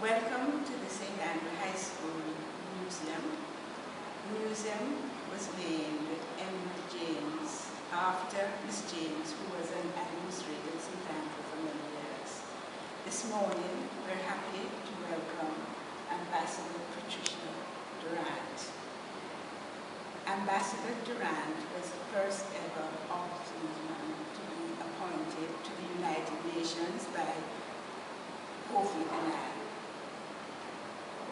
Welcome to the St. Andrew High School Museum. The museum was named M. James after Miss James, who was an administrator at St. Andrew for many years. This morning, we're happy to welcome Ambassador Patricia Durrant. Ambassador Durrant was the first ever ombudsman to be appointed to the United Nations by Kofi Annan.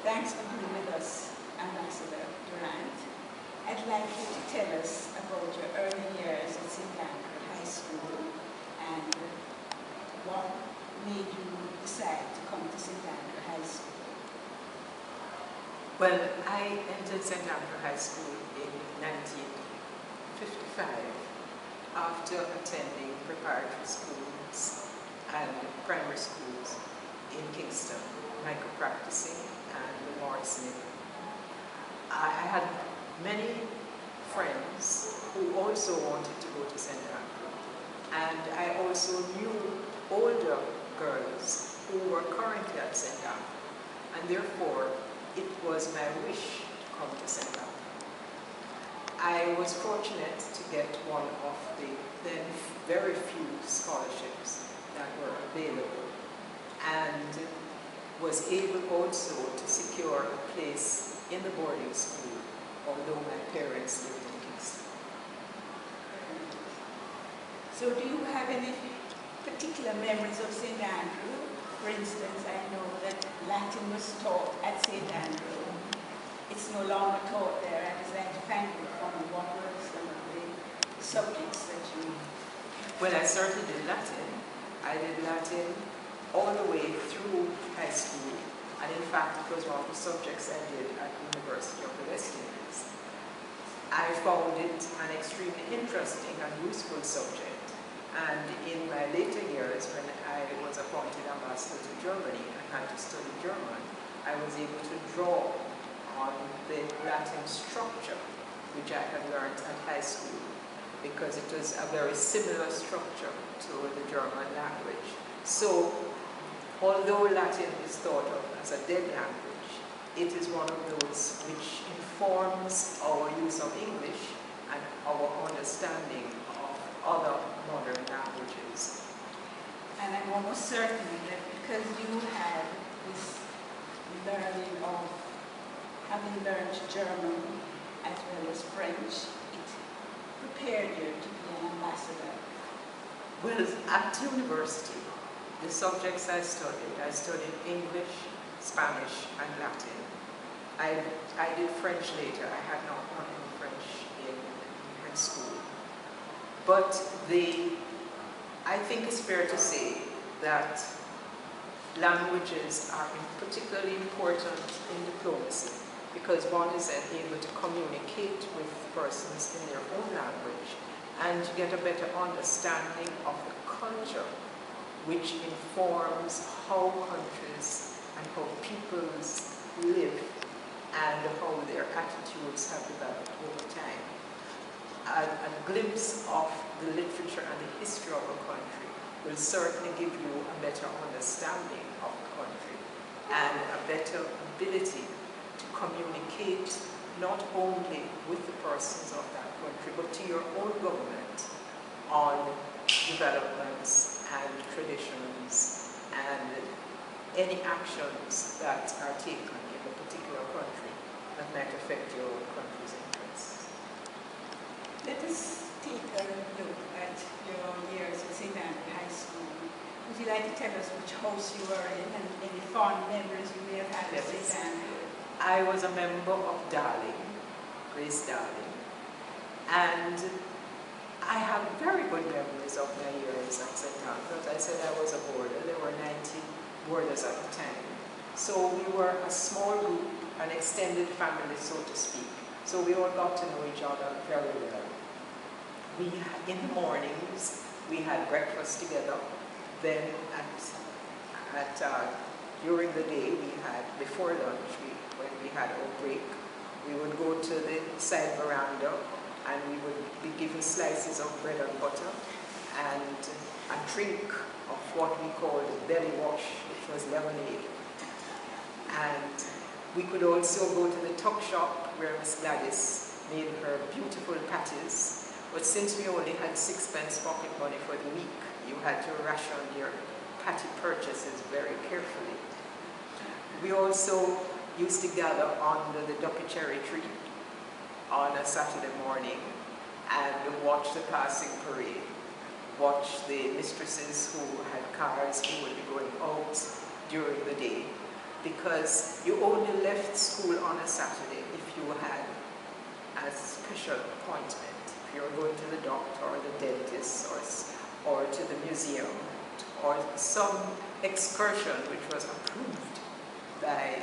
Thanks for being with us, Ambassador Durrant. I'd like you to tell us about your early years at St. Andrew High School and what made you decide to come to St. Andrew High School. Well, I entered St. Andrew High School in 1955 after attending preparatory schools and primary schools in Kingston, micro-practicing and the Morrison. I had many friends who also wanted to go to St. Andrew, and I also knew older girls who were currently at St. Andrew, and therefore it was my wish to come to St. Andrew. I was fortunate to get one of the then very few scholarships that were available, and was able also to secure a place in the boarding school, although my parents lived in Kingston. So do you have any particular memories of St. Andrew? For instance, I know that Latin was taught at St. Andrew. It's no longer taught there. I was like to find you from what were some of the subjects that you... Well, I certainly did Latin. I did Latin all the way through high school, and in fact it was one of the subjects I did at the University of the West Indies. I found it an extremely interesting and useful subject, and in my later years when I was appointed ambassador to Germany and had to study German, I was able to draw on the Latin structure which I had learned at high school, because it was a very similar structure to the German language. So although Latin is thought of as a dead language, it is one of those which informs our use of English and our understanding of other modern languages. And I'm almost certain that because you had this learning of having learned German as well as French, it prepared you to be an ambassador. Well, at university, the subjects I studied English, Spanish, and Latin. I did French later. I had not learned French in high school. But I think it's fair to say that languages are particularly important in diplomacy, because one is able to communicate with persons in their own language and to get a better understanding of the culture, which informs how countries and how peoples live and how their attitudes have developed over time. A glimpse of the literature and the history of a country will certainly give you a better understanding of the country and a better ability to communicate not only with the persons of that country, but to your own government on developments and traditions and any actions that are taken in a particular country that might affect your own country's interests. Let us take a look at your years at St. Andrew High School. Would you like to tell us which house you were in and any fond memories you may have had at St. Andrew? I was a member of Darling, Grace Darling, and I have very good memories of my years at St. Andrew. As I said, I was a boarder. There were 90 boarders at the time. So we were a small group, an extended family, so to speak. So we all got to know each other very well. In the mornings, we had breakfast together. Then during the day, before lunch, when we had our break, we would go to the side veranda and we would be given slices of bread and butter and a drink of what we called belly wash, which was lemonade. And we could also go to the tuck shop where Miss Gladys made her beautiful patties. But since we only had 6p pocket money for the week, you had to ration your patty purchases very carefully. We also used to gather under the ducky cherry tree on a Saturday morning and watch the passing parade. Watch the mistresses who had cars who would be going out during the day, because you only left school on a Saturday if you had a special appointment. If you were going to the doctor or the dentist or to the museum or some excursion which was approved by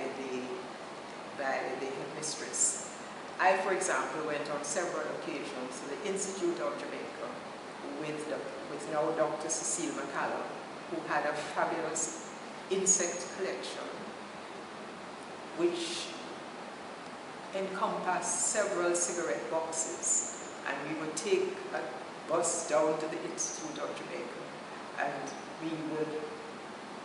the headmistress. I, for example, went on several occasions to the Institute of Jamaica with now Dr. Cecile McCallum, who had a fabulous insect collection which encompassed several cigarette boxes, and we would take a bus down to the Institute of Jamaica and we would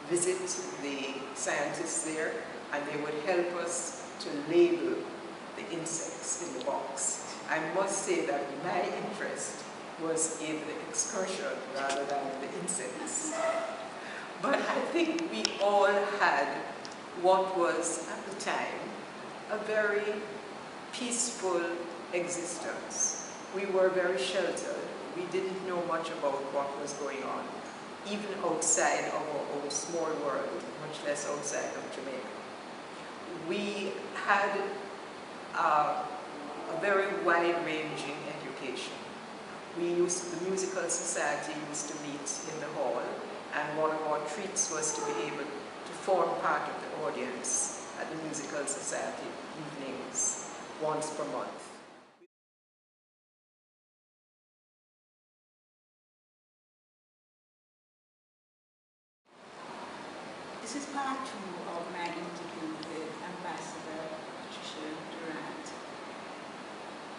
visit the scientists there, and they would help us to label the insects in the box. I must say that my interest was in the excursion rather than in the insects. But I think we all had what was, at the time, a very peaceful existence. We were very sheltered. We didn't know much about what was going on, even outside of our own small world, much less outside of Jamaica. We had a very wide-ranging education. The musical society used to meet in the hall, and one of our treats was to be able to form part of the audience at the musical society evenings once per month. This is part 2 of my interview with Ambassador Patricia Durrant.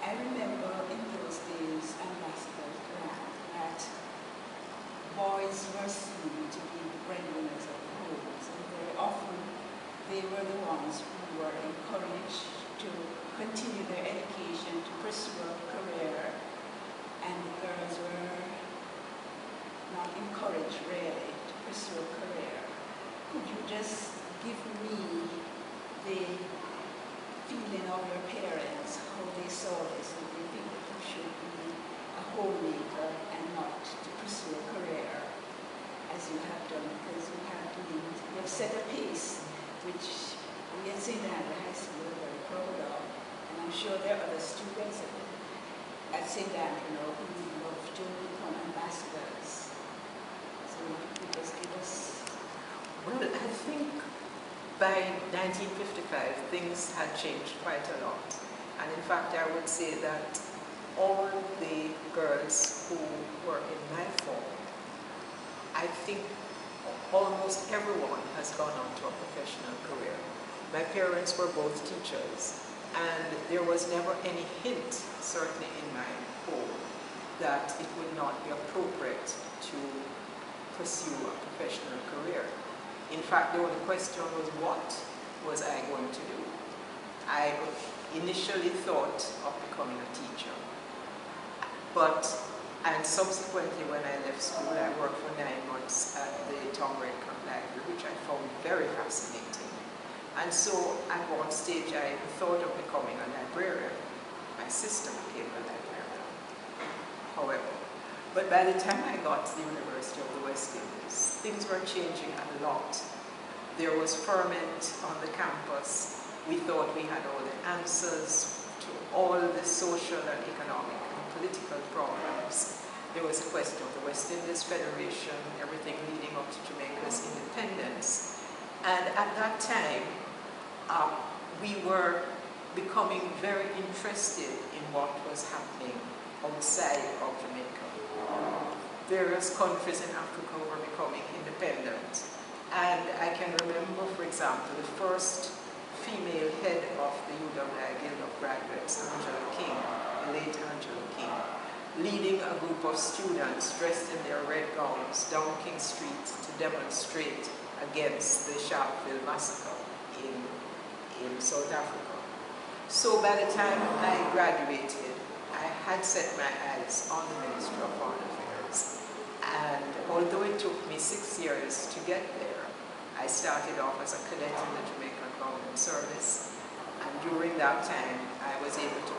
I remember in those days, Ambassador Durrant, that boys were seen to be the breadwinners of the homes, and very often they were the ones who were encouraged to continue their education, to pursue a career, and the girls were not encouraged really to pursue a career. Could you just give me the feeling of your parents, how they saw this, and they think that you should be a homemaker and not to pursue a career as you have done, because you have set a pace which we at St. Andrew High School are very proud of, and I'm sure there are other students at St. Andrew now who would love to become ambassadors. So if you could just give us. Well, I think by 1955 things had changed quite a lot, and in fact I would say that all the girls who were in my form, I think almost everyone has gone on to a professional career. My parents were both teachers, and there was never any hint, certainly in my home, that it would not be appropriate to pursue a professional career. In fact, the only question was, what was I going to do? I initially thought of becoming a teacher, and subsequently when I left school, I worked for 9 months at the Tom Redcott Library, which I found very fascinating. And so at one stage, I thought of becoming a librarian. My sister became a librarian, however. But by the time I got to the University of the West Indies, things were changing a lot. There was ferment on the campus. We thought we had all the answers to all the social and economic and political problems. There was a question of the West Indies Federation, everything leading up to Jamaica's independence. And at that time, we were becoming very interested in what was happening outside of Jamaica. Various countries in Africa were becoming independent. And I can remember, for example, the first female head of the UWI Guild of Graduates, Angela King, the late Angela King, leading a group of students dressed in their red gowns down King Street to demonstrate against the Sharpeville massacre in in South Africa. So by the time I graduated, I had set my eyes on the Ministry of Foreign Affairs. And although it took me 6 years to get there, I started off as a cadet in the Jamaican Government Service. And during that time, I was able to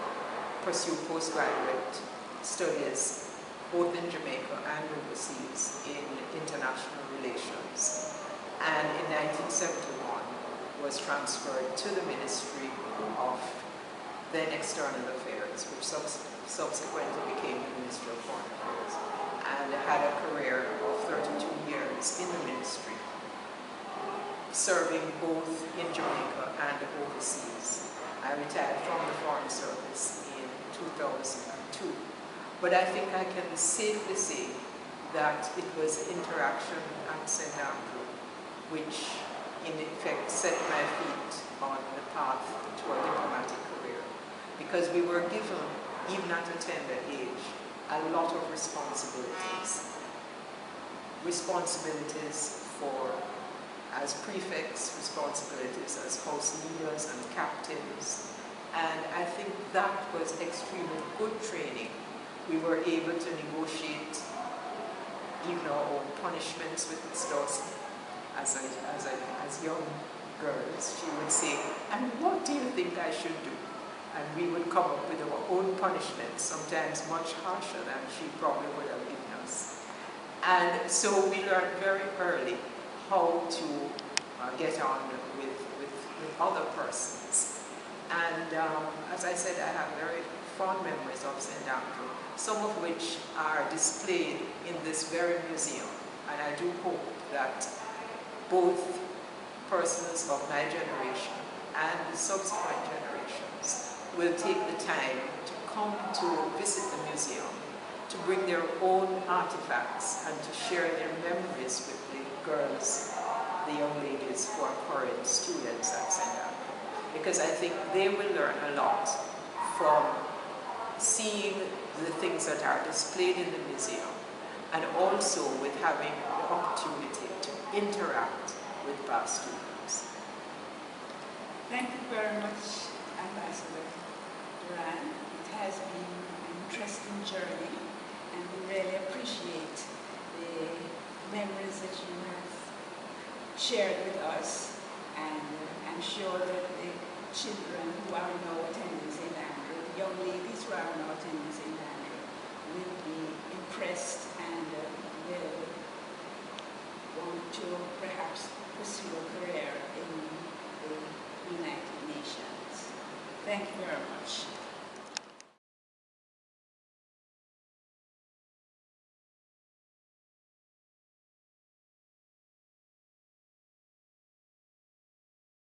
pursue postgraduate studies both in Jamaica and overseas in international relations. And in 1971, was transferred to the Ministry of then External Affairs, which subsequently became the Ministry of Foreign Affairs, and had a career of 32 years in the ministry, serving both in Jamaica and overseas. I retired from the Foreign Service in 2002. But I think I can safely say that it was interaction at St. Andrew which in effect set my feet on the path to a diplomatic career, because we were given, even at a tender age, a lot of responsibilities. Responsibilities for, as prefects, responsibilities as house leaders and captains, and I think that was extremely good training. We were able to negotiate even our own punishments with Ms. Dawson. As young girls, she would say, "And what do you think I should do?" And we would come up with our own punishments, sometimes much harsher than she probably would have given us. And so we learned very early how to get on with other persons. And as I said, I have very fond memories of St. Andrew, some of which are displayed in this very museum. And I do hope that both persons of my generation and the subsequent generations will take the time to come to visit the museum, to bring their own artifacts and to share their memories with the girls, the young ladies who are current students at St. Andrew. Because I think they will learn a lot from seeing the things that are displayed in the museum, and also with having the opportunity to interact with past students. Thank you very much, Ambassador Durrant. It has been an interesting journey, and we really appreciate the memories that you have shared with us, and I'm sure that the children who are now attending St. Andrew, the young ladies who are now attending St. Andrew, will be impressed and will want to perhaps pursue a career in the United Nations. Thank you very much.